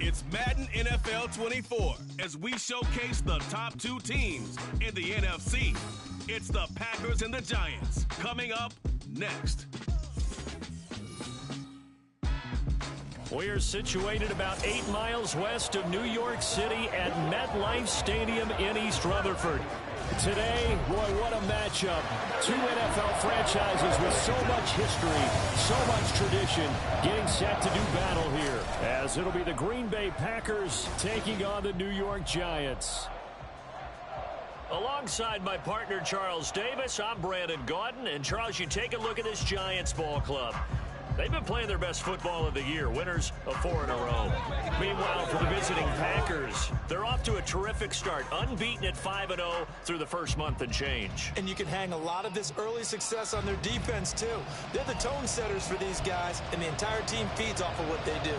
It's Madden NFL 24 as we showcase the top two teams in the NFC. It's the Packers and the Giants coming up next. We're situated about 8 miles west of New York City at MetLife Stadium in East Rutherford. Today, boy, what a matchup. Two NFL franchises with so much history, so much tradition, getting set to do battle here. As it'll be the Green Bay Packers taking on the New York Giants. Alongside my partner, Charles Davis, I'm Brandon Gaudin. And, Charles, you take a look at this Giants ball club. They've been playing their best football of the year, winners of 4 in a row. Meanwhile, for the visiting Packers, they're off to a terrific start, unbeaten at 5-0 through the first month and change. And you can hang a lot of this early success on their defense, too. They're the tone setters for these guys, and the entire team feeds off of what they do.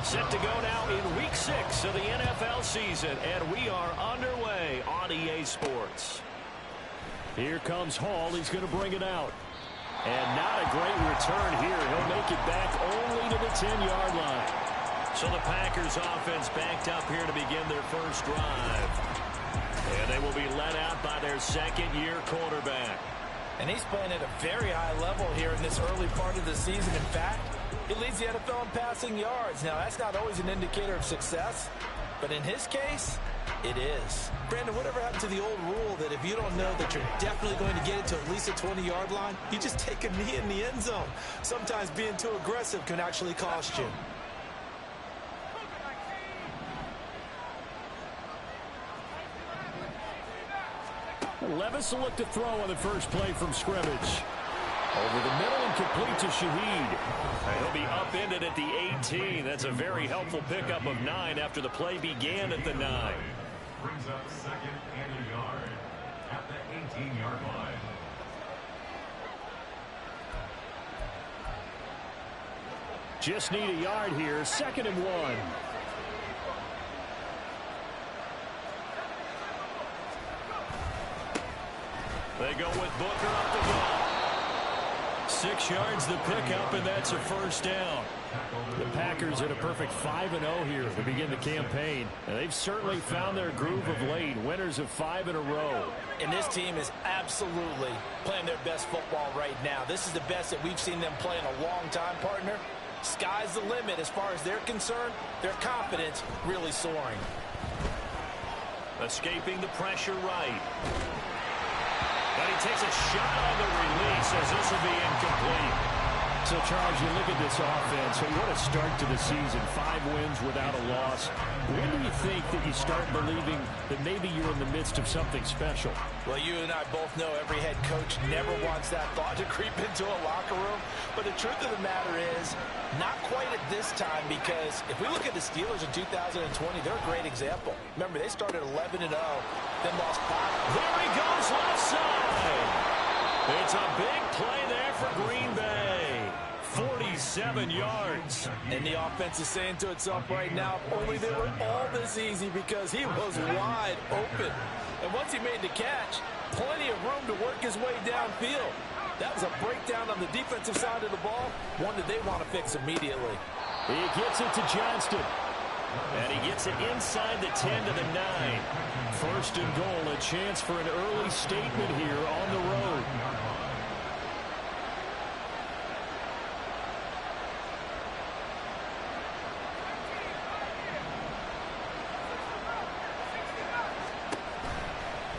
Set to go now in Week 6 of the NFL season, and we are underway on EA Sports. Here comes Hall. He's going to bring it out. And not a great return here. He'll make it back only to the 10-yard line. So the Packers offense backed up here to begin their first drive. And they will be led out by their second-year quarterback. And he's playing at a very high level here in this early part of the season. In fact, he leads the NFL in passing yards. Now, that's not always an indicator of success, but in his case, it is. Brandon, whatever happened to the old rule that if you don't know that you're definitely going to get it to at least a 20-yard line, you just take a knee in the end zone. Sometimes being too aggressive can actually cost you. Levis will look to throw on the first play from scrimmage. Over the middle and complete to Shaheed. He'll be upended at the 18. That's a very helpful pickup of 9 after the play began at the 9. Brings up second and a yard at the 18-yard line. Just need a yard here. 2nd and 1. They go with Booker up the gut. 6 yards the pickup, and that's a first down. The Packers at a perfect 5-0 here to begin the campaign. And they've certainly found their groove of late, winners of 5 in a row. And this team is absolutely playing their best football right now. This is the best that we've seen them play in a long time, partner. Sky's the limit as far as they're concerned. Their confidence really soaring. Escaping the pressure right. But he takes a shot on the release as this will be incomplete. So, Charles, you look at this offense, and what a start to the season. 5 wins without a loss. When do you think that you start believing that maybe you're in the midst of something special? Well, you and I both know every head coach never wants that thought to creep into a locker room. But the truth of the matter is, not quite at this time, because if we look at the Steelers in 2020, they're a great example. Remember, they started 11-0, then lost 5. There he goes left side. It's a big play there for Green Bay. 47 yards. And the offense is saying to itself right now, only they were all this easy because he was wide open. And once he made the catch, plenty of room to work his way downfield. That was a breakdown on the defensive side of the ball, one that they want to fix immediately. He gets it to Johnston. And he gets it inside the 10 to the 9. First and goal, a chance for an early statement here on the road.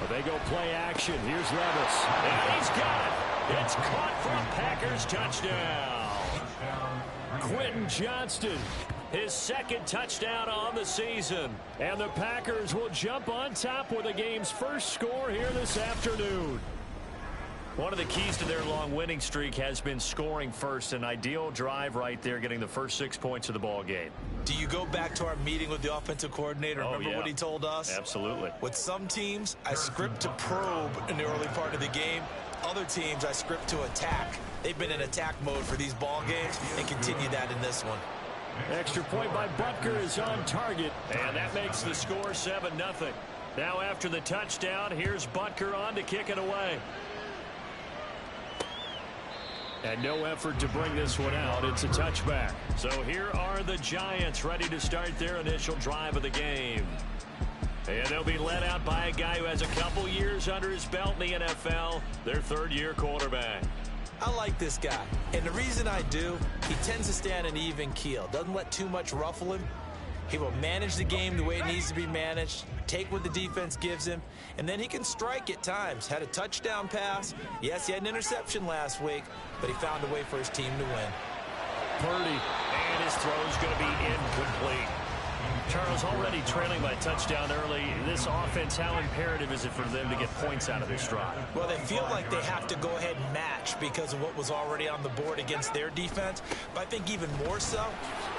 They go play action. Here's Levis. And he's got it. It's caught for a Packers touchdown. Quentin Johnston, his 2nd touchdown on the season. And the Packers will jump on top with the game's first score here this afternoon. One of the keys to their long winning streak has been scoring first. An ideal drive right there, getting the first 6 points of the ball game. Do you go back to our meeting with the offensive coordinator? Remember what he told us? Absolutely. With some teams, I script to probe in the early part of the game. Other teams, I script to attack. They've been in attack mode for these ball games and continue that in this one. Extra point by Butker is on target. And that makes the score 7-0. Now after the touchdown, here's Butker on to kick it away. And no effort to bring this one out. It's a touchback. So here are the Giants ready to start their initial drive of the game. And they'll be led out by a guy who has a couple years under his belt in the NFL, their third-year quarterback. I like this guy, and the reason I do, he tends to stay on an even keel. Doesn't let too much ruffle him. He will manage the game the way it needs to be managed, take what the defense gives him, and then he can strike at times. Had a touchdown pass. Yes, he had an interception last week, but he found a way for his team to win. Purdy, and his throw is going to be incomplete. Charles, already trailing by a touchdown early. This offense, how imperative is it for them to get points out of this drive? Well, they feel like they have to go ahead and match because of what was already on the board against their defense. But I think even more so,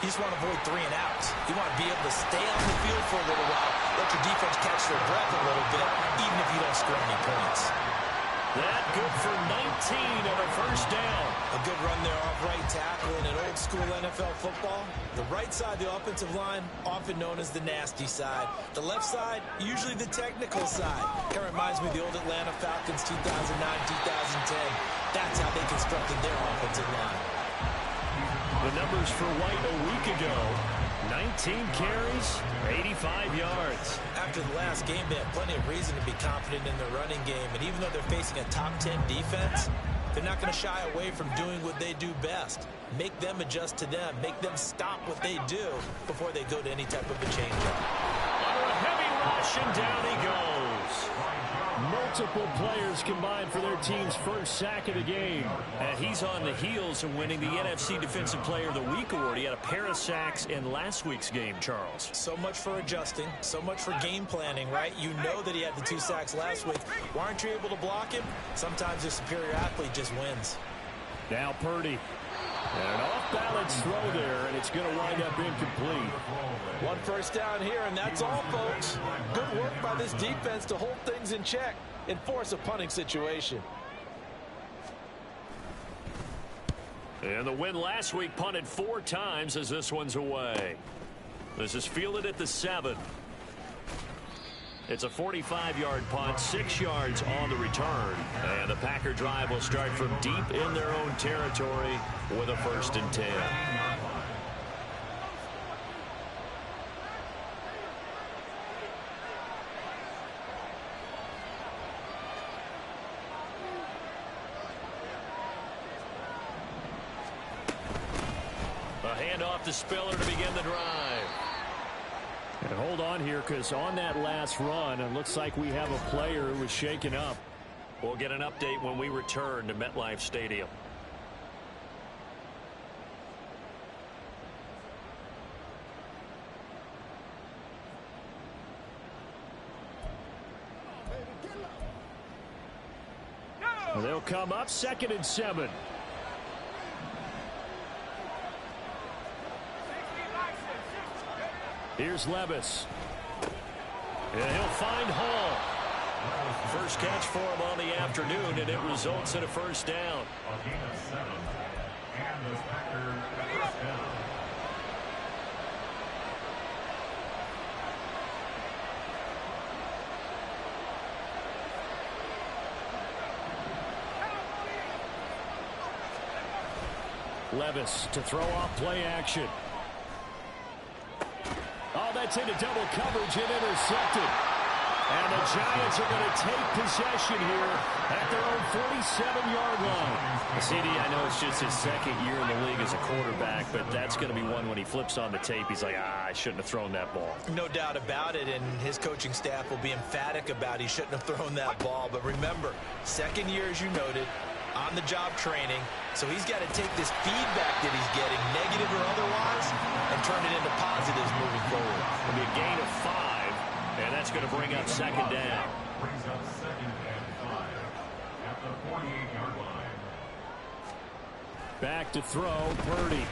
you just want to avoid 3 and outs. You want to be able to stay on the field for a little while, let your defense catch their breath a little bit, even if you don't score any points. That good for 19 and a first down. A good run there off right tackle in an old-school NFL football. The right side, the offensive line, often known as the nasty side. The left side, usually the technical side. Kind of reminds me of the old Atlanta Falcons 2009, 2010. That's how they constructed their offensive line. The numbers for White a week ago. 19 carries, 85 yards. After the last game, they had plenty of reason to be confident in their running game. And even though they're facing a top 10 defense, they're not going to shy away from doing what they do best. Make them adjust to them. Make them stop what they do before they go to any type of a change-up. Under a heavy rush, and down he goes. Multiple players combined for their team's first sack of the game. And he's on the heels of winning the NFC Defensive Player of the Week award. He had a pair of sacks in last week's game, Charles. So much for adjusting, so much for game planning, right? You know that he had the 2 sacks last week. Why aren't you able to block him? Sometimes a superior athlete just wins. Now Purdy. And an off-balance throw there, and it's going to wind up incomplete. 1 first down here, and that's all, folks. Good work by this defense to hold things in check and force a punting situation. And the win last week punted 4 times as this one's away. This is fielded at the 7. It's a 45-yard punt, 6 yards on the return. And the Packer drive will start from deep in their own territory with a 1st and 10. A handoff to Spiller to begin the drive. And hold on here, because on that last run, it looks like we have a player who was shaken up. We'll get an update when we return to MetLife Stadium. Well, they'll come up 2nd and 7. Here's Levis. And he'll find Hall. First catch for him on the afternoon, and it results in a 1st down. A gain of 7. And the Packers first down. Levis to throw off play action. Oh, that's into double coverage and intercepted. And the Giants are going to take possession here at their own 47-yard line. CD, I know it's just his 2nd year in the league as a quarterback, but that's going to be one when he flips on the tape. He's like, I shouldn't have thrown that ball. No doubt about it, and his coaching staff will be emphatic about he shouldn't have thrown that ball. But remember, 2nd year, as you noted, on-the-job training. So he's got to take this feedback that he's getting, negative or otherwise, and turn it into positives moving forward. It'll be a gain of 5, and that's going to bring up 2nd down. Brings up 2nd and 5 at the 48-yard line. Back to throw, Purdy.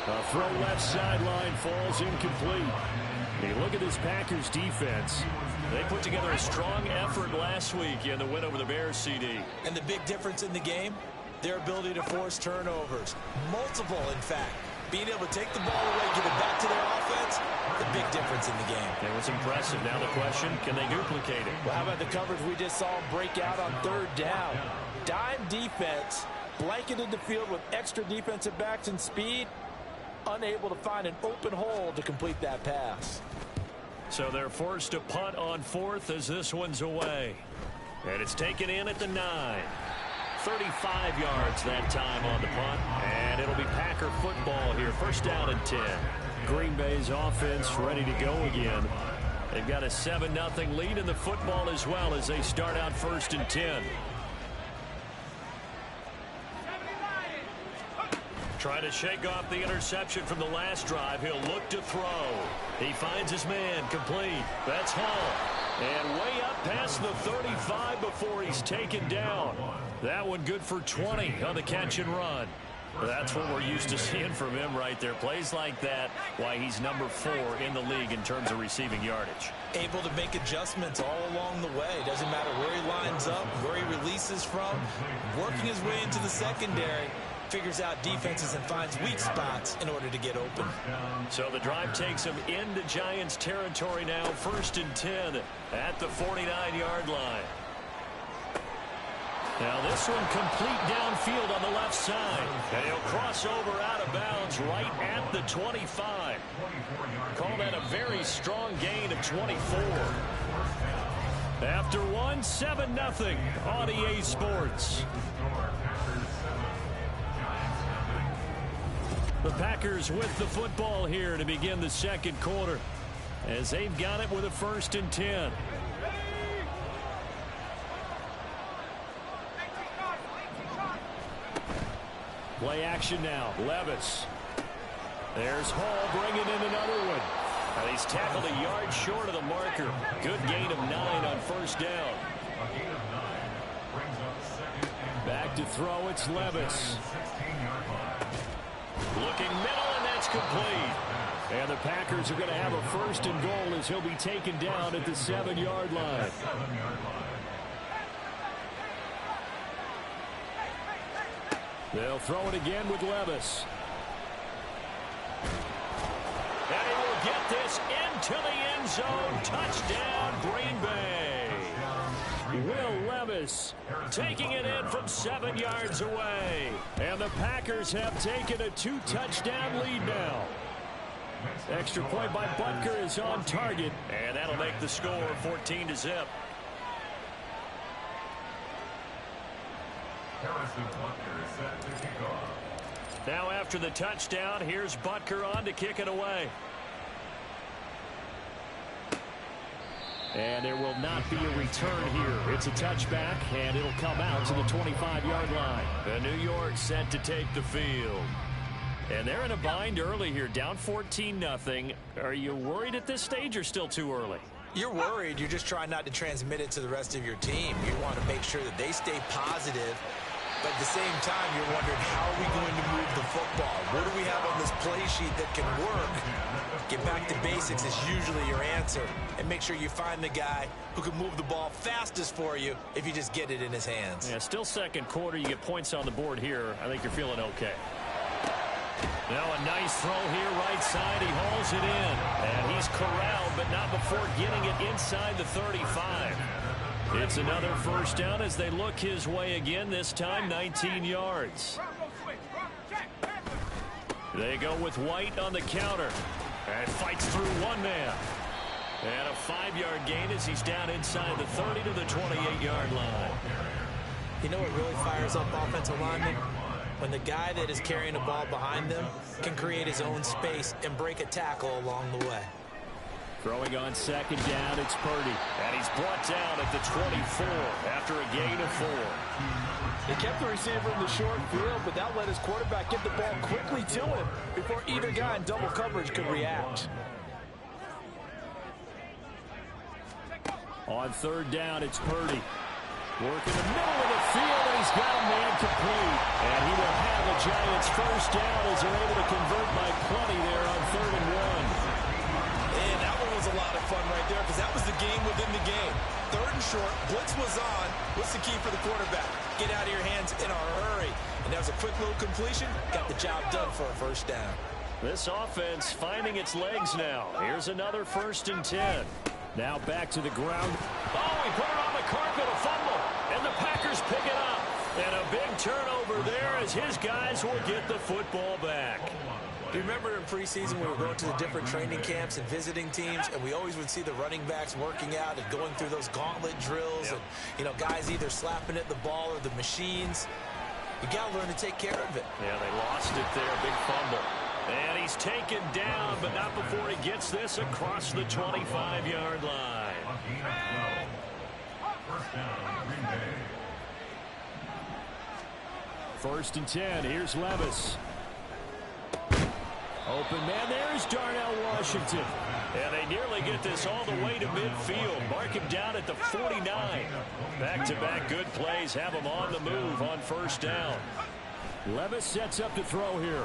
A throw left sideline falls incomplete. Hey, look at this Packers defense. They put together a strong effort last week in the win over the Bears, CD. And the big difference in the game, their ability to force turnovers. Multiple, in fact. being able to take the ball away, give it back to their offense, the big difference in the game. It was impressive. Now the question, can they duplicate it? Well, how about the coverage we just saw them break out on third down? Dime defense, blanketed the field with extra defensive backs and speed, unable to find an open hole to complete that pass. So they're forced to punt on fourth as this one's away. And it's taken in at the 9. 35 yards that time on the punt. And it'll be Packer football here. First down and 10. Green Bay's offense ready to go again. They've got a 7-0 lead in the football as well as they start out first and 10. Trying to shake off the interception from the last drive. He'll look to throw. He finds his man complete. That's Hall. And way up past the 35 before he's taken down. That one good for 20 on the catch and run. That's what we're used to seeing from him right there. Plays like that, why he's number 4 in the league in terms of receiving yardage. Able to make adjustments all along the way. Doesn't matter where he lines up, where he releases from. Working his way into the secondary. Figures out defenses and finds weak spots in order to get open. So the drive takes him into Giants territory now. First and 10 at the 49-yard line. Now this one complete downfield on the left side. And he'll cross over out of bounds right at the 25. Call that a very strong gain of 24. After one, 7-0 on EA Sports. The Packers with the football here to begin the second quarter as they've got it with a first and 10. Play action now. Levis. There's Hall bringing in another one. And he's tackled a yard short of the marker. Good gain of 9 on first down. Back to throw, it's Levis. Looking middle, and that's complete. And the Packers are going to have a first and goal as he'll be taken down at the 7-yard line. They'll throw it again with Levis. And he will get this into the end zone. Touchdown, Green Bay. Will Levis taking it in from 7 yards away. And the Packers have taken a 2-touchdown lead now. Extra point by Butker is on target. And that'll make the score 14-0. Now after the touchdown, here's Butker on to kick it away. And there will not be a return here. It's a touchback, and it'll come out to the 25-yard line. The New York set to take the field. And they're in a bind early here, down 14-0. Are you worried at this stage or still too early? You're worried. You're just trying not to transmit it to the rest of your team. You want to make sure that they stay positive. But at the same time, you're wondering, how are we going to move the football? What do we have on this play sheet that can work? Get back to basics is usually your answer. And make sure you find the guy who can move the ball fastest for you if you just get it in his hands. Yeah, still second quarter. You get points on the board here. I think you're feeling okay. Now a nice throw here, right side. He hauls it in. And he's corralled, but not before getting it inside the 35. It's another first down as they look his way again, this time 19 yards. They go with White on the counter. And fights through one man. And a 5-yard gain as he's down inside the 30 to the 28-yard line. You know what really fires up offensive linemen? When the guy that is carrying the ball behind them can create his own space and break a tackle along the way. Throwing on second down, it's Purdy. And he's brought down at the 24 after a gain of 4. They kept the receiver in the short field, but that let his quarterback get the ball quickly to him before either guy in double coverage could react. On third down, it's Purdy. Working the middle of the field, and he's got a man complete. And he will have a Giants first down as they're able to convert by plenty there on 3rd and 1. And that one was a lot of fun right there because that was the game within the game. 3rd and short, blitz was on. What's the key for the quarterback? Get out of your hands in a hurry. And that was a quick little completion. Got the job done for a first down. This offense finding its legs now. Here's another 1st and 10. Now back to the ground. Oh, he put it on the carpet, a fumble. And the Packers pick it up. And a big turnover there as his guys will get the football back. Do you remember in preseason we were going to the different training camps and visiting teams, and we always would see the running backs working out and going through those gauntlet drills, and, you know, guys either slapping at the ball or the machines. You got to learn to take care of it. Yeah, they lost it there. Big fumble. And he's taken down, but not before he gets this across the 25-yard line. First and 10. Here's Levis. Open man. There's Darnell Washington. And they nearly get this all the way to midfield. Mark him down at the 49. Back-to-back good plays have him on the move on 1st down. Levis sets up to throw here.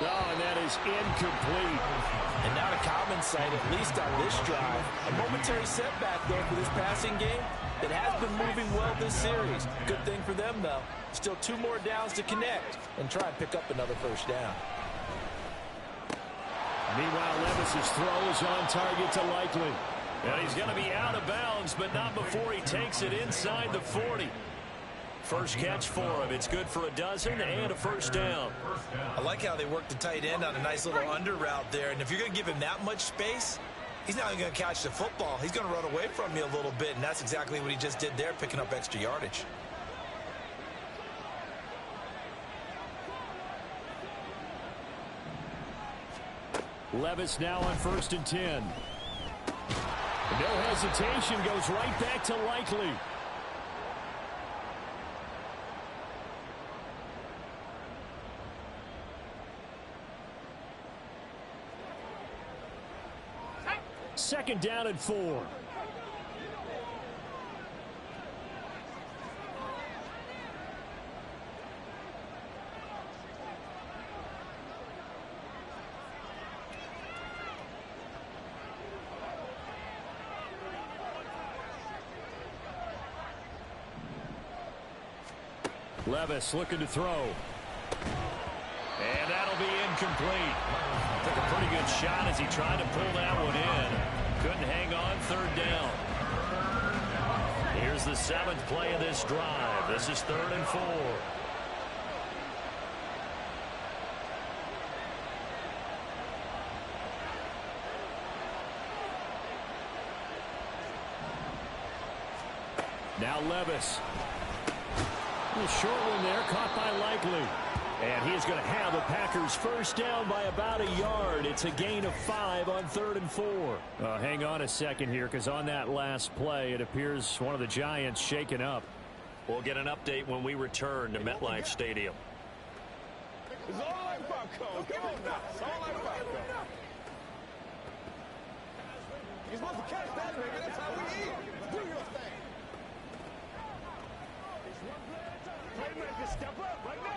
Oh, and that is incomplete. And not a common sight, at least on this drive. A momentary setback, though, for this passing game that has been moving well this series. Good thing for them, though. Still 2 more downs to connect and try and pick up another 1st down. Meanwhile, Levis's throw is on target to Likely. And he's going to be out of bounds, but not before he takes it inside the 40. First catch for him. It's good for a dozen and a 1st down. I like how they work the tight end on a nice little under route there. And if you're going to give him that much space, he's not even going to catch the football. He's going to run away from you a little bit, and that's exactly what he just did there, picking up extra yardage. Levis now on 1st and 10. No hesitation, goes right back to Likely. Second down and 4. Levis looking to throw. And that'll be incomplete. Took a pretty good shot as he tried to pull that one in. Couldn't hang on. 3rd down. Here's the 7th play of this drive. This is 3rd and 4. Now Levis. A short one there, caught by Likely. And he's going to have the Packers 1st down by about a yard. It's a gain of 5 on 3rd and 4. Hang on a second here, because on that last play, it appears one of the Giants shaken up. We'll get an update when we return to MetLife Stadium. It's all like popcorn. Come on now. It's all like popcorn. You're supposed to catch that, baby. That's how we eat. Do your thing. Playmaker, step up right now.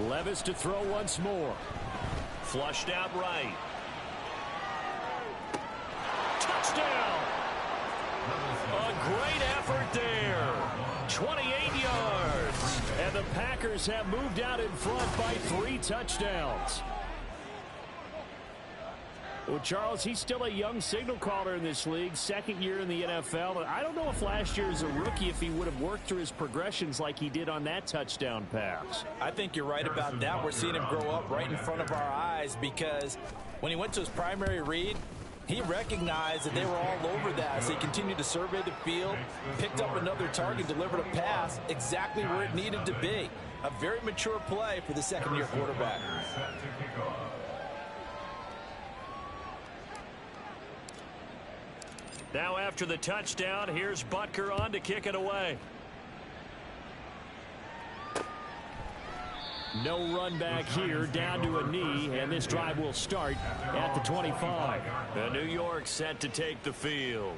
Levis to throw once more. Flushed out right. Touchdown! A great effort there. 28 yards. And the Packers have moved out in front by 3 touchdowns. Well, Charles, he's still a young signal caller in this league, 2nd year in the NFL. And I don't know if last year as a rookie, if he would have worked through his progressions like he did on that touchdown pass. I think you're right about that. We're seeing him grow up right in front of our eyes because when he went to his primary read, he recognized that they were all over that. So he continued to survey the field, picked up another target, delivered a pass exactly where it needed to be. A very mature play for the 2nd-year quarterback. Now after the touchdown, here's Butker on to kick it away. No run back here, down to a knee, and this drive will start at the 25. New York set to take the field.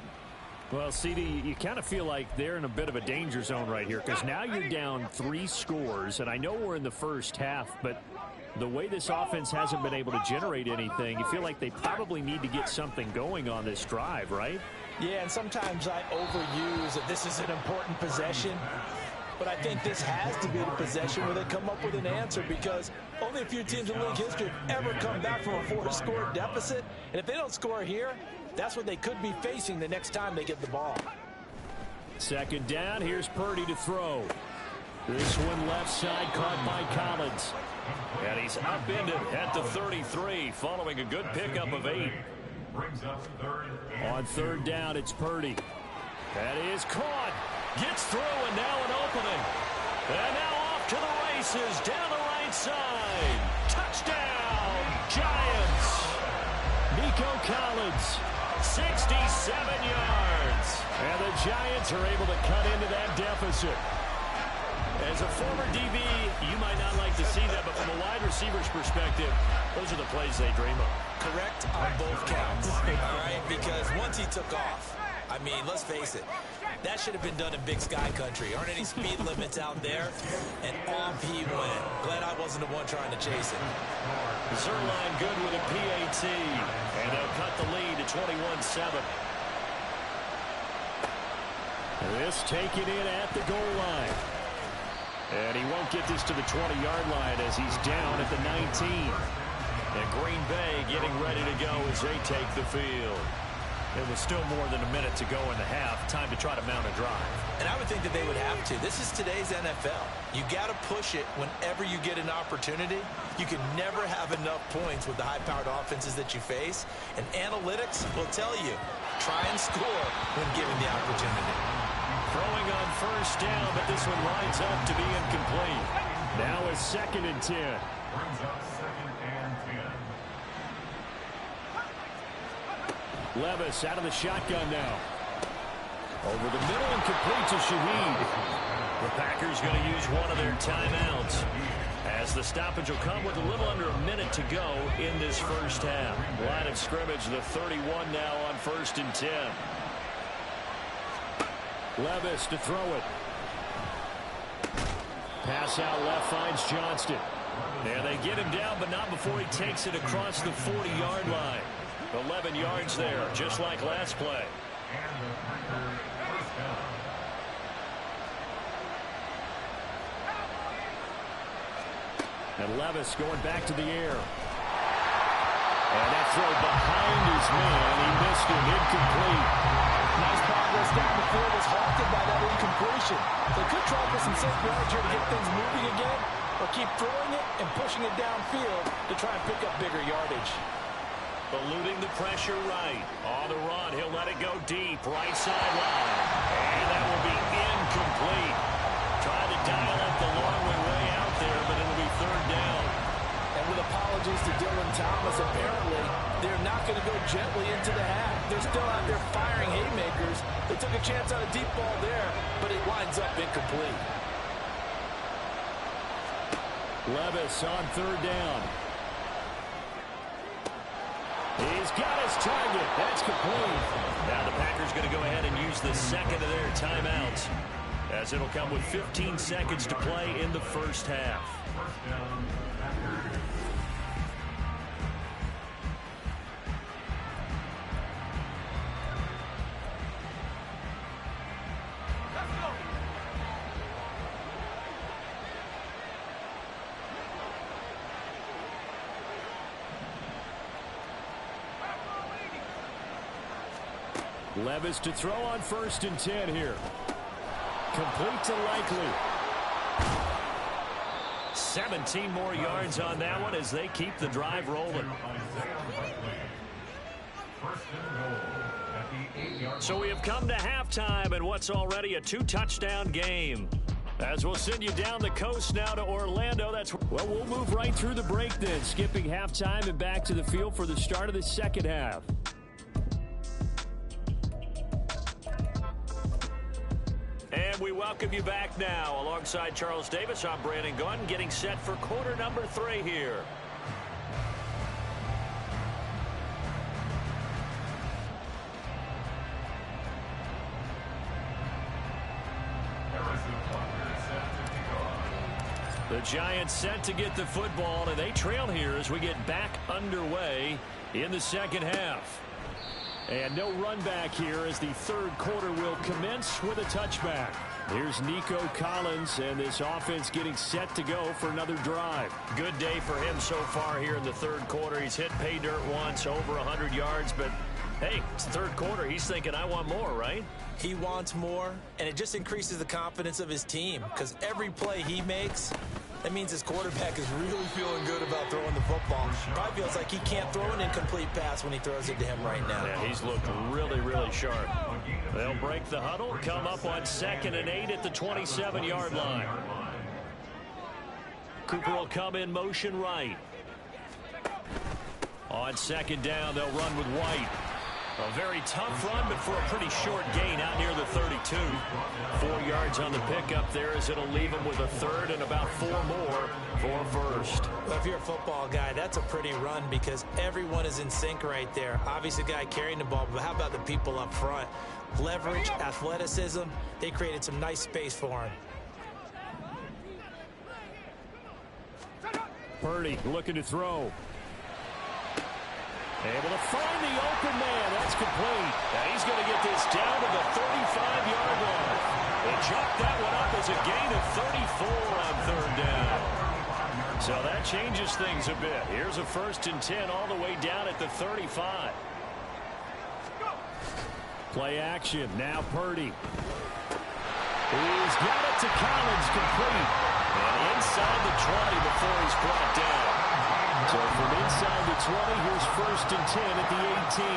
Well, CD, you kind of feel like they're in a bit of a danger zone right here because now you're down 3 scores, and I know we're in the first half, but The way this offense hasn't been able to generate anything, you feel like they probably need to get something going on this drive, right? Yeah, and sometimes I overuse that this is an important possession. But I think this has to be the possession where they come up with an answer, because only a few teams in league history have ever come back from a 4-score deficit. And if they don't score here, that's what they could be facing the next time they get the ball. Second down, here's Purdy to throw. This one left side caught by Collins. And he's upended at the 33 following a good pickup of 8. On third down, it's Purdy. That is caught. Gets through, and now an opening. And now off to the races down the right side. Touchdown, Giants. Nico Collins, 67 yards. And the Giants are able to cut into that deficit. As a former DB, you might not like to see that, but from a wide receiver's perspective, those are the plays they dream of. Correct on both counts, all right? Because once he took off, I mean, let's face it, that should have been done in Big Sky Country. Aren't any speed limits out there? And off he went. Glad I wasn't the one trying to chase him. Zerline good with a PAT. And they'll cut the lead to 21-7. This taken in at the goal line. And he won't get this to the 20-yard line as he's down at the 19. And Green Bay getting ready to go as they take the field. It was still more than a minute to go in the half. Time to try to mount a drive. And I would think that they would have to. This is today's NFL. You got to push it whenever you get an opportunity. You can never have enough points with the high-powered offenses that you face. And analytics will tell you, try and score when given the opportunity. Throwing on first down, but this one lines up to be incomplete. Now is 2nd and 10. Brings up 2nd and 10. Levis out of the shotgun now. Over the middle and complete to Shaheed. The Packers going to use one of their timeouts, as the stoppage will come with a little under a minute to go in this first half. Line of scrimmage, the 31 now on 1st and 10. Levis to throw it. Pass out left finds Johnston. And they get him down, but not before he takes it across the 40-yard line. 11 yards there, just like last play. And Levis going back to the air. And that throw behind his man. He missed him. Incomplete. Nice progress down the field, was halted by that incompletion. They could try for some safe yards here to get things moving again, or keep throwing it and pushing it downfield to try and pick up bigger yardage. Eluding the pressure right. On the run, he'll let it go deep. Right sideline. And that will be incomplete. Trying to dial up the long way out there, but it'll be 3rd down. And with apologies to Dylan Thomas, apparently they're not going to go gently into the half. They're still out there firing haymakers. They took a chance on a deep ball there, but it winds up incomplete. Levis on 3rd down. He's got his target. That's complete. Now the Packers going to go ahead and use the second of their timeouts, as it'll come with 15 seconds to play in the first half. First down, Packers. Levis to throw on 1st and 10 here. Complete to Likely. 17 more yards on that one as they keep the drive rolling. So we have come to halftime in what's already a 2-touchdown game. As we'll send you down the coast now to Orlando. Well, we'll move right through the break then, skipping halftime and back to the field for the start of the second half. And we welcome you back now. Alongside Charles Davis, I'm Brandon Gunn, getting set for quarter number 3 here. The Giants set to get the football, and they trail here as we get back underway in the second half. And no run back here as the third quarter will commence with a touchback. Here's Nico Collins, and this offense getting set to go for another drive. Good day for him so far here in the third quarter. He's hit pay dirt once, over 100 yards, but hey, it's the third quarter. He's thinking, I want more, right? He wants more, and it just increases the confidence of his team because every play he makes, that means his quarterback is really feeling good about throwing the football. Probably feels like he can't throw an incomplete pass when he throws it to him right now. Yeah, he's looked really, really sharp. They'll break the huddle, come up on 2nd and 8 at the 27-yard line. Cooper will come in motion right. On 2nd down, they'll run with White. A very tough run, but for a pretty short gain out near the 32. 4 yards on the pickup there as it'll leave him with a third and about 4 more for first. Well, if you're a football guy, that's a pretty run because everyone is in sync right there. Obviously, the guy carrying the ball, but how about the people up front? Leverage, athleticism, they created some nice space for him. Purdy looking to throw. Able to find the open man. That's complete. And he's going to get this down to the 35-yard line. They chopped that one up as a gain of 34 on 3rd down. So that changes things a bit. Here's a 1st and 10 all the way down at the 35. Play action. Now Purdy. He's got it to Collins, complete. And inside the 20 before he's brought down. So from inside the 20, here's 1st and 10 at the 18.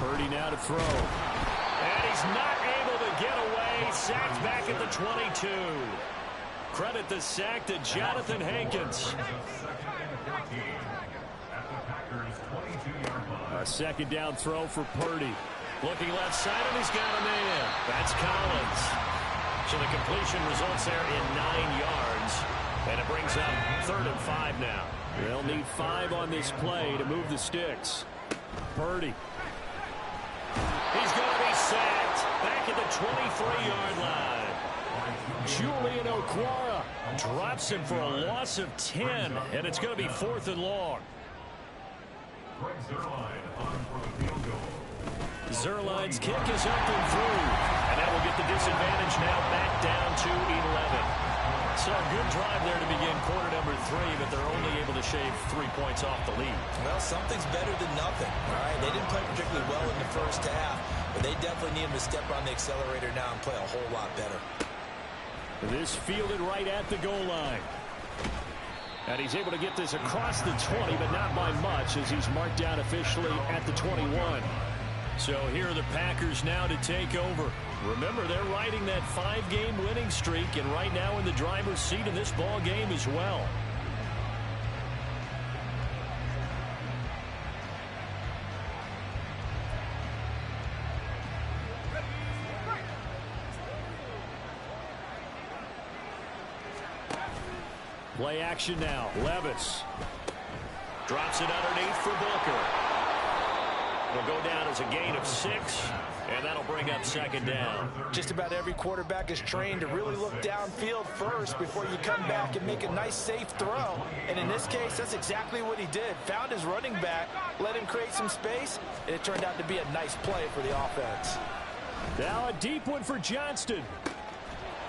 Purdy now to throw. And he's not able to get away. Sacked back at the 22. Credit the sack to Jonathan Hankins. A 2nd down throw for Purdy. Looking left side, and he's got a man. That's Collins. So the completion results there in 9 yards. And it brings up 3rd and 5 now. They'll need 5 on this play to move the sticks. Purdy. He's going to be sacked back at the 23-yard line. Julian Okwara drops him for a loss of 10. And it's going to be 4th and long. Zerline's kick is up and through. And that will get the disadvantage now back down to 11. So a good drive there to begin quarter number 3, but they're only able to shave 3 points off the lead. Well, something's better than nothing. All right, they didn't play particularly well in the first half, but they definitely need him to step on the accelerator now and play a whole lot better. This fielded right at the goal line. And he's able to get this across the 20, but not by much as he's marked down officially at the 21. So here are the Packers now to take over. Remember, they're riding that 5-game winning streak, and right now in the driver's seat in this ball game as well. Play action now. Levis drops it underneath for Booker. It'll go down as a gain of 6, and that'll bring up 2nd down. Just about every quarterback is trained to really look downfield first before you come back and make a nice, safe throw. And in this case, that's exactly what he did. Found his running back, let him create some space, and it turned out to be a nice play for the offense. Now a deep one for Johnston.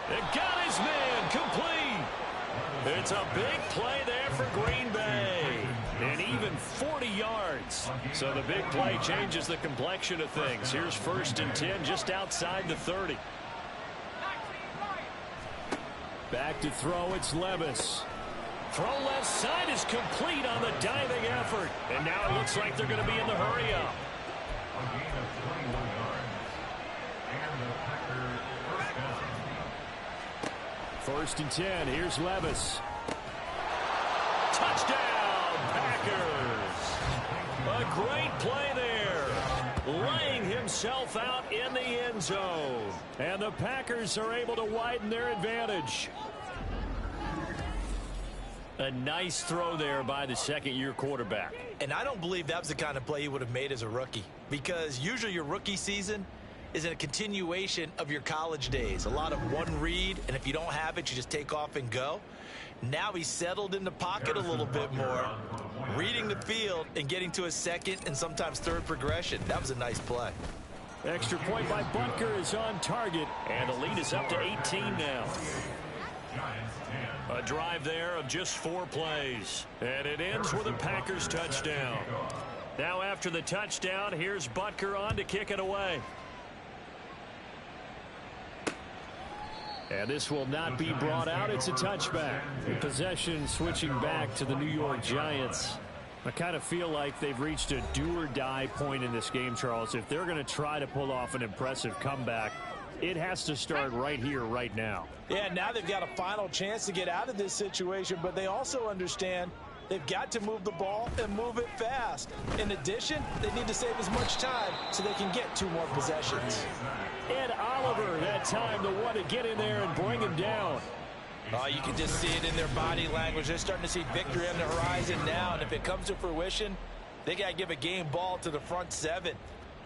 It got his man complete. It's a big play there for Green Bay. And even 40 yards. So the big play changes the complexion of things. Here's 1st and 10 just outside the 30. Back to throw, it's Levis. Throw left side is complete on the diving effort. And now it looks like they're going to be in the hurry up. A gain of 21 yards. And the Packers first down. 1st and 10, here's Levis. Touchdown, Packers. A great play there. Laying himself out in the end zone. And the Packers are able to widen their advantage. A nice throw there by the 2nd-year quarterback. And I don't believe that was the kind of play he would have made as a rookie. Because usually your rookie season, is a continuation of your college days. A lot of one read, and if you don't have it, you just take off and go. Now he's settled in the pocket a little bit more, reading the field and getting to a second and sometimes third progression. That was a nice play. Extra point by Butker is on target, and the lead is up to 18 now. A drive there of just 4 plays, and it ends with a Packers touchdown. Now after the touchdown, here's Butker on to kick it away. And this will not be brought out. It's a touchback. The possession switching back to the New York Giants. I kind of feel like they've reached a do-or-die point in this game, Charles. If they're going to try to pull off an impressive comeback, it has to start right here, right now. Yeah, now they've got a final chance to get out of this situation, but they also understand they've got to move the ball and move it fast. In addition, they need to save as much time so they can get 2 more possessions. Ed Oliver, that time, the one to get in there and bring him down. Oh, you can just see it in their body language. They're starting to see victory on the horizon now, and if it comes to fruition, they got to give a game ball to the front 7.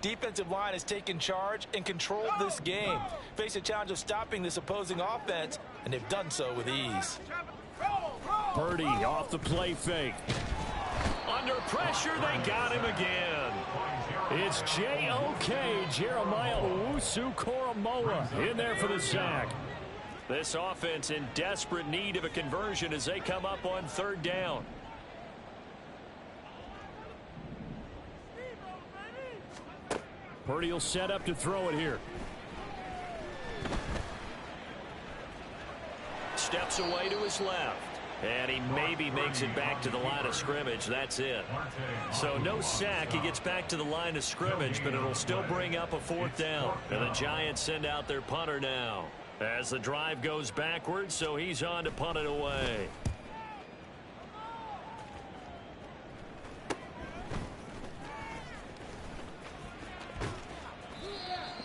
Defensive line has taken charge and controlled this game. Face a challenge of stopping this opposing offense, and they've done so with ease. Purdy off the play fake. Under pressure, they got him again. It's J.O.K. Jeremiah Owusu-Koramoah in there for the sack. This offense in desperate need of a conversion as they come up on 3rd down. Purdy will set up to throw it here. Steps away to his left. And he maybe makes it back to the line of scrimmage. That's it. So no sack. He gets back to the line of scrimmage, but it'll still bring up a 4th down. And the Giants send out their punter now as the drive goes backwards, so he's on to punt it away.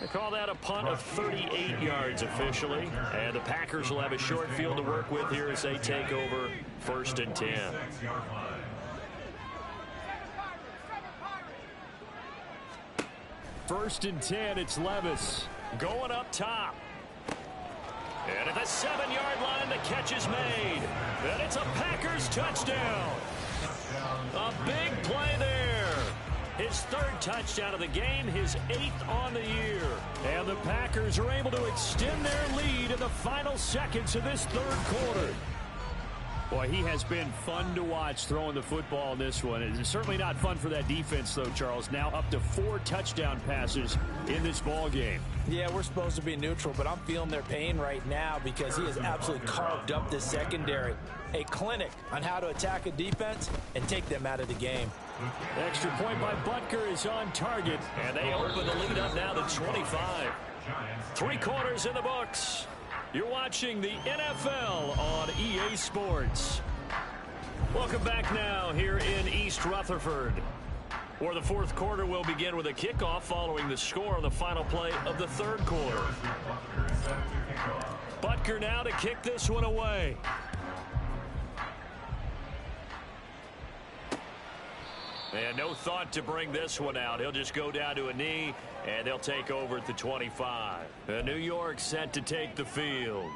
They call that a punt of 38 yards officially. And the Packers will have a short field to work with here as they take over 1st and 10. 1st and 10, it's Levis going up top. And at the 7-yard line, the catch is made. And it's a Packers touchdown. A big play there. His 3rd touchdown of the game, his 8th on the year. And the Packers are able to extend their lead in the final seconds of this 3rd quarter. Boy, he has been fun to watch throwing the football in this one. It's certainly not fun for that defense, though, Charles. Now up to 4 touchdown passes in this ball game. Yeah, we're supposed to be neutral, but I'm feeling their pain right now because he has absolutely carved up this secondary. A clinic on how to attack a defense and take them out of the game. Extra point by Butker is on target, and they open the lead up now to 25. 3 quarters in the books. You're watching the NFL on EA Sports. Welcome back now here in East Rutherford, where the 4th quarter will begin with a kickoff following the score on the final play of the 3rd quarter. Butker now to kick this one away. And no thought to bring this one out. He'll just go down to a knee, and they'll take over at the 25. And New York set to take the field.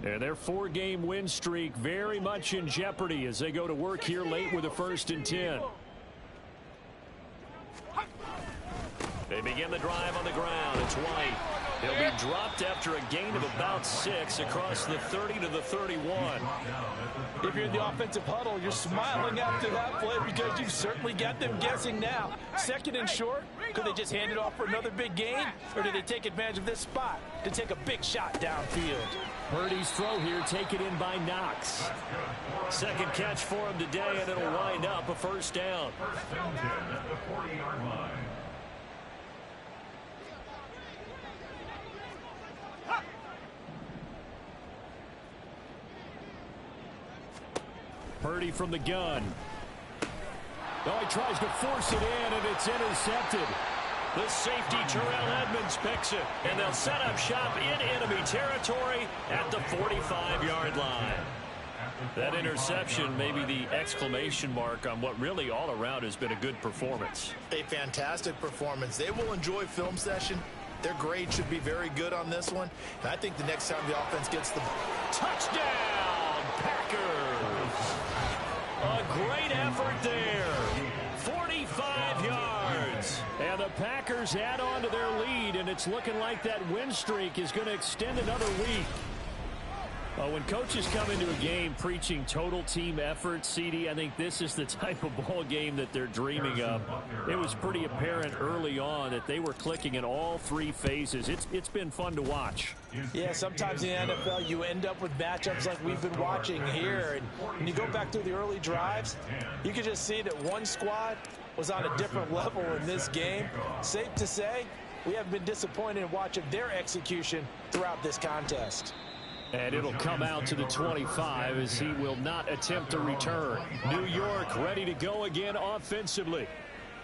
And their 4-game win streak very much in jeopardy as they go to work here late with a 1st and 10. They begin the drive on the ground. It's White. He'll be dropped after a gain of about 6 across the 30 to the 31. If you're in the offensive huddle, you're smiling after that play because you've certainly got them guessing now. 2nd and short, could they just hand it off for another big gain? Or did they take advantage of this spot to take a big shot downfield? Purdy's throw here taken in by Knox. 2nd catch for him today, and it'll wind up a 1st down. Purdy from the gun. Oh, he tries to force it in, and it's intercepted. The safety, Terrell Edmonds, picks it, and they'll set up shop in enemy territory at the 45-yard line. That interception may be the exclamation mark on what really all around has been a good performance. A fantastic performance. They will enjoy film session their grade should be very good on this one. And I think the next time the offense gets the touchdown, Packers. A great effort there. 45 yards. And the Packers add on to their lead, and it's looking like that win streak is going to extend another week. When coaches come into a game preaching total team effort, CD, I think this is the type of ball game that they're dreaming of. It was pretty apparent early on that they were clicking in all three phases. It's been fun to watch. Yeah, sometimes in the NFL you end up with matchups like we've been watching here. And when you go back through the early drives, you can just see that one squad was on a different level in this game. Safe to say, we have been disappointed in watching their execution throughout this contest. And it'll come out to the 25 as he will not attempt to return. New York ready to go again offensively.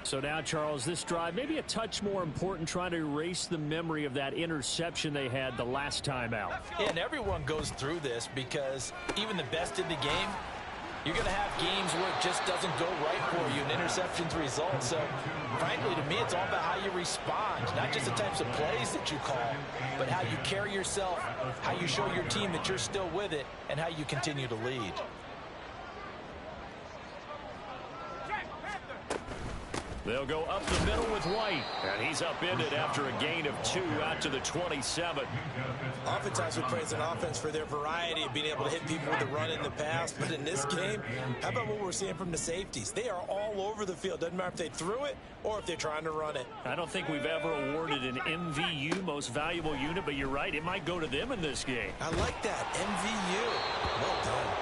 So now, Charles, this drive maybe a touch more important, trying to erase the memory of that interception they had the last time out. Yeah, and everyone goes through this because even the best in the game, you're going to have games where it just doesn't go right for you and interceptions result. So, frankly, to me, it's all about how you respond, not just the types of plays that you call, but how you carry yourself, how you show your team that you're still with it, and how you continue to lead. They'll go up the middle with White, and he's upended after a gain of 2 out to the 27. Oftentimes we praise an offense for their variety of being able to hit people with the run in the past, but in this game, how about what we're seeing from the safeties? They are all over the field. Doesn't matter if they threw it or if they're trying to run it. I don't think we've ever awarded an MVU, most valuable unit, but you're right, it might go to them in this game. I like that, MVU. Well done.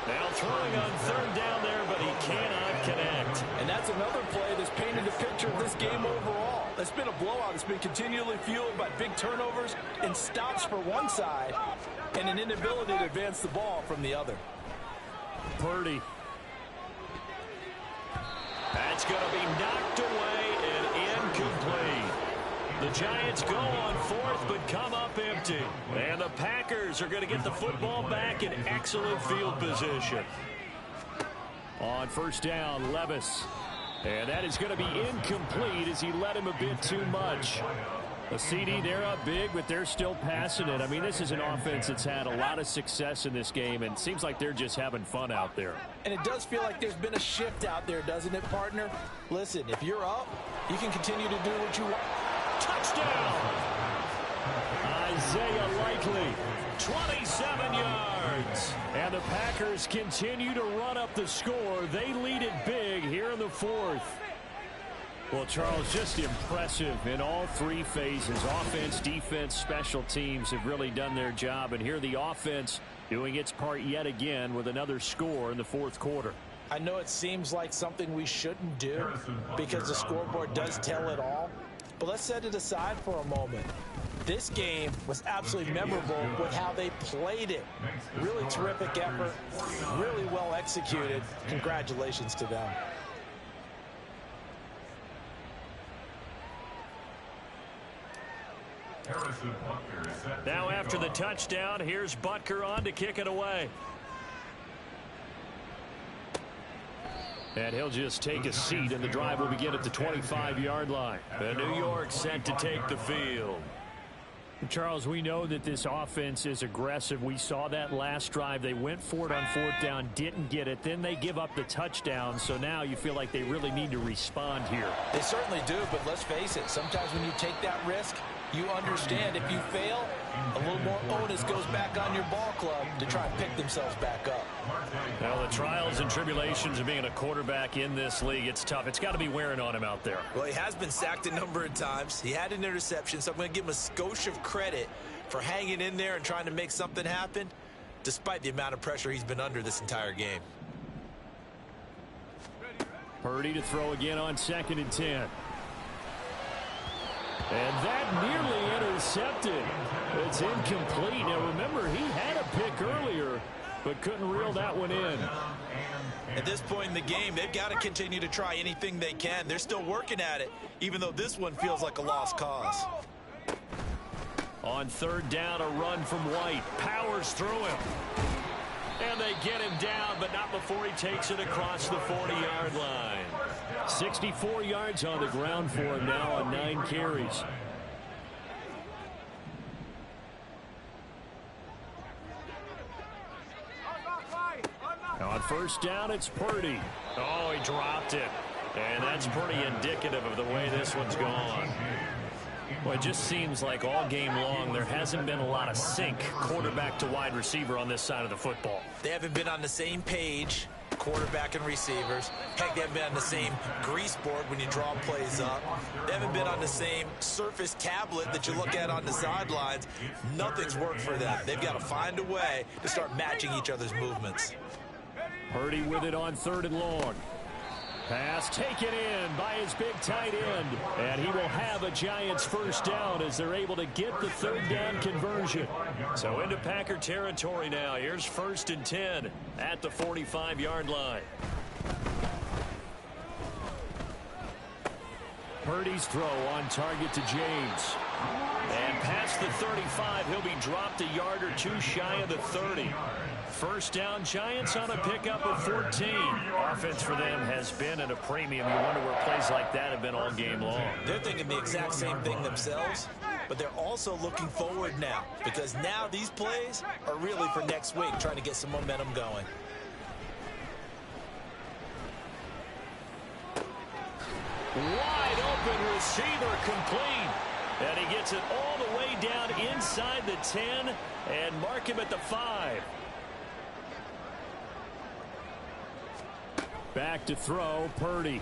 Now throwing on third down there, but he cannot connect. And that's another play that's painted the picture of this game overall. It's been a blowout. It's been continually fueled by big turnovers and stops for one side and an inability to advance the ball from the other. Purdy. That's going to be knocked away and incomplete. The Giants go on fourth, but come up empty. And the Packers are going to get the football back in excellent field position. On first down, Levis. And that is going to be incomplete as he let him a bit too much. The CD, they're up big, but they're still passing it. I mean, this is an offense that's had a lot of success in this game, and it seems like they're just having fun out there. And it does feel like there's been a shift out there, doesn't it, partner? Listen, if you're up, you can continue to do what you want. Touchdown! Isaiah Likely, 27 yards. And the Packers continue to run up the score. They lead it big here in the fourth. Well, Charles, just impressive in all three phases. Offense, defense, special teams have really done their job. And here the offense doing its part yet again with another score in the fourth quarter. I know it seems like something we shouldn't do because the scoreboard does tell it all. But let's set it aside for a moment. This game was absolutely memorable with how they played it. Really terrific effort, really well executed. Congratulations to them. Now after the touchdown, here's Butker on to kick it away. And he'll just take a seat, and the drive will begin at the 25-yard line. The New York set to take the field. Charles, we know that this offense is aggressive. We saw that last drive. They went for it on fourth down, didn't get it. Then they give up the touchdown. So now you feel like they really need to respond here. They certainly do, but let's face it. Sometimes when you take that risk, you understand if you fail, a little more onus goes back on your ball club to try and pick themselves back up. Well, the trials and tribulations of being a quarterback in this league, it's tough. It's got to be wearing on him out there. Well, he has been sacked a number of times. He had an interception, so I'm going to give him a skosh of credit for hanging in there and trying to make something happen, despite the amount of pressure he's been under this entire game. Purdy to throw again on 2nd and 10. And that nearly intercepted. It's incomplete. Now, remember, he had a pick earlier, but couldn't reel that one in. At this point in the game, they've got to continue to try anything they can. They're still working at it, even though this one feels like a lost cause. On third down, a run from White. Powers through him. And they get him down, but not before he takes it across the 40-yard line. 64 yards on the ground for him now on 9 carries. On first down, it's Purdy. Oh, he dropped it. And that's pretty indicative of the way this one's gone. Well, it just seems like all game long there hasn't been a lot of sync quarterback to wide receiver on this side of the football. They haven't been on the same page, quarterback and receivers. Heck, they haven't been on the same grease board when you draw plays up. They haven't been on the same surface tablet that you look at on the sidelines. Nothing's worked for them. They've got to find a way to start matching each other's movements. Purdy with it on 3rd and long. Pass taken in by his big tight end. And he will have a Giants first down as they're able to get the 3rd down conversion. So into Packer territory now. Here's 1st and 10 at the 45-yard line. Purdy's throw on target to James. And past the 35, he'll be dropped a yard or two shy of the 30. First down, Giants on a pickup of 14. Offense for them has been at a premium. You wonder where plays like that have been all game long. They're thinking the exact same thing themselves, but they're also looking forward now because now these plays are really for next week, trying to get some momentum going. Wide open receiver complete. And he gets it all the way down inside the 10 and mark him at the 5. Back to throw, Purdy.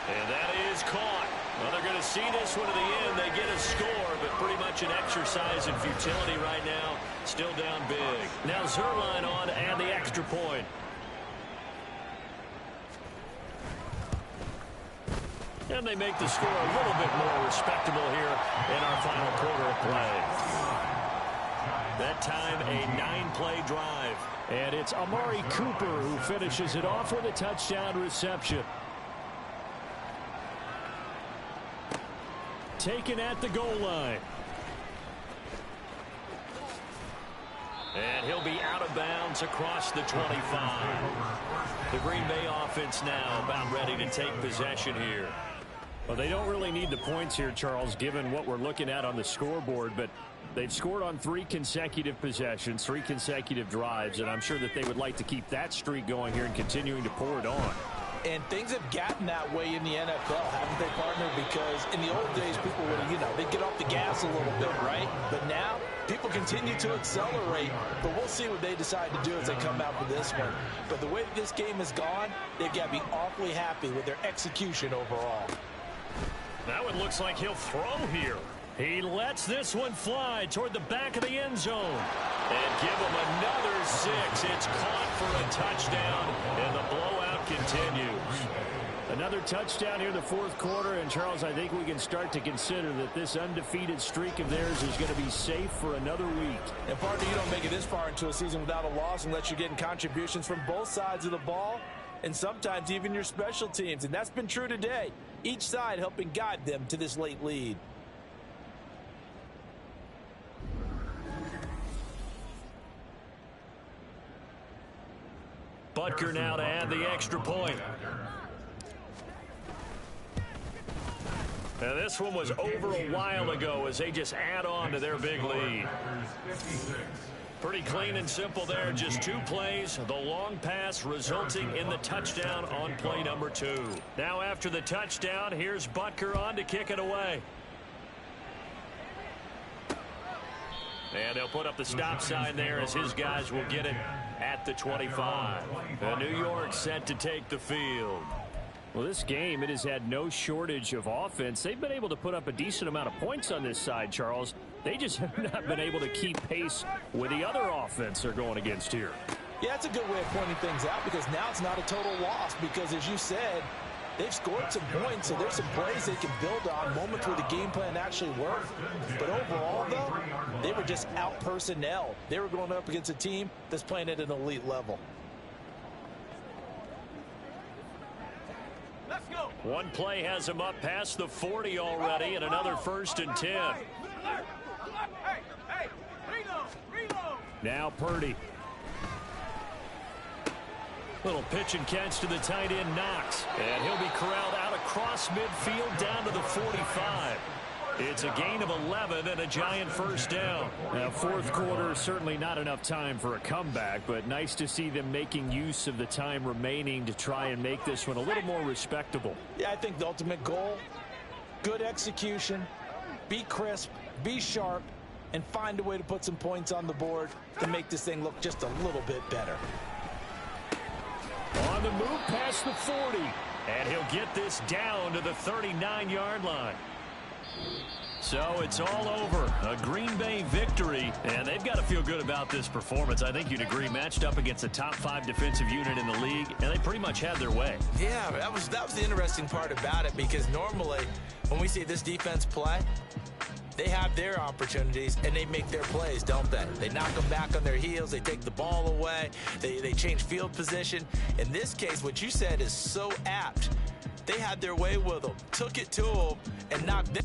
And that is caught. Well, they're going to see this one to the end. They get a score, but pretty much an exercise in futility right now. Still down big. Now Zuerlein on and the extra point. And they make the score a little bit more respectable here in our final quarter of play. That time a 9-play drive. And it's Amari Cooper who finishes it off with a touchdown reception. Taken at the goal line. And he'll be out of bounds across the 25. The Green Bay offense now about ready to take possession here. Well, they don't really need the points here, Charles, given what we're looking at on the scoreboard, but they've scored on 3 consecutive possessions, 3 consecutive drives, and I'm sure that they would like to keep that streak going here and continuing to pour it on. And things have gotten that way in the NFL, haven't they, partner? Because in the old days, people would, they'd get off the gas a little bit, right? But now, people continue to accelerate. But we'll see what they decide to do as they come out for this one. But the way that this game has gone, they've got to be awfully happy with their execution overall. That one looks like he'll throw here. He lets this one fly toward the back of the end zone. And give him another 6. It's caught for a touchdown, and the blowout continues. Another touchdown here in the 4th quarter, and Charles, I think we can start to consider that this undefeated streak of theirs is going to be safe for another week. And partner, you don't make it this far into a season without a loss unless you're getting contributions from both sides of the ball, and sometimes even your special teams, and that's been true today. Each side helping guide them to this late lead. Butker now to add the extra point. Now this one was over a while ago as they just add on to their big lead. Pretty clean and simple there. Just 2 plays. The long pass resulting in the touchdown on play number 2. Now after the touchdown, here's Butker on to kick it away. And they'll put up the stop sign there as his guys will get it at the 25. And New York set to take the field. Well, this game, it has had no shortage of offense. They've been able to put up a decent amount of points on this side, Charles. They just have not been able to keep pace with the other offense they're going against here. Yeah, that's a good way of pointing things out because now it's not a total loss because, as you said, they've scored some points, so there's some plays they can build on, moments where the game plan actually worked. But overall, though, they were just out personnel. They were going up against a team that's playing at an elite level. Let's go. One play has him up past the 40 already, and another 1st and 10. Hey, reload. Now Purdy. Little pitch and catch to the tight end, Knox. And he'll be corralled out across midfield down to the 45. It's a gain of 11 and a Giant first down. Now, fourth quarter, certainly not enough time for a comeback, but nice to see them making use of the time remaining to try and make this one a little more respectable. Yeah, I think the ultimate goal, good execution, be crisp, be sharp, and find a way to put some points on the board to make this thing look just a little bit better. On the move past the 40, and he'll get this down to the 39-yard line. So it's all over. A Green Bay victory, and they've got to feel good about this performance. I think you'd agree, matched up against a top 5 defensive unit in the league, and they pretty much had their way. Yeah, that was the interesting part about it, because normally when we see this defense play, they have their opportunities, and they make their plays, don't they? They knock them back on their heels. They take the ball away. They change field position. In this case, what you said is so apt. They had their way with them, took it to them, and knocked them.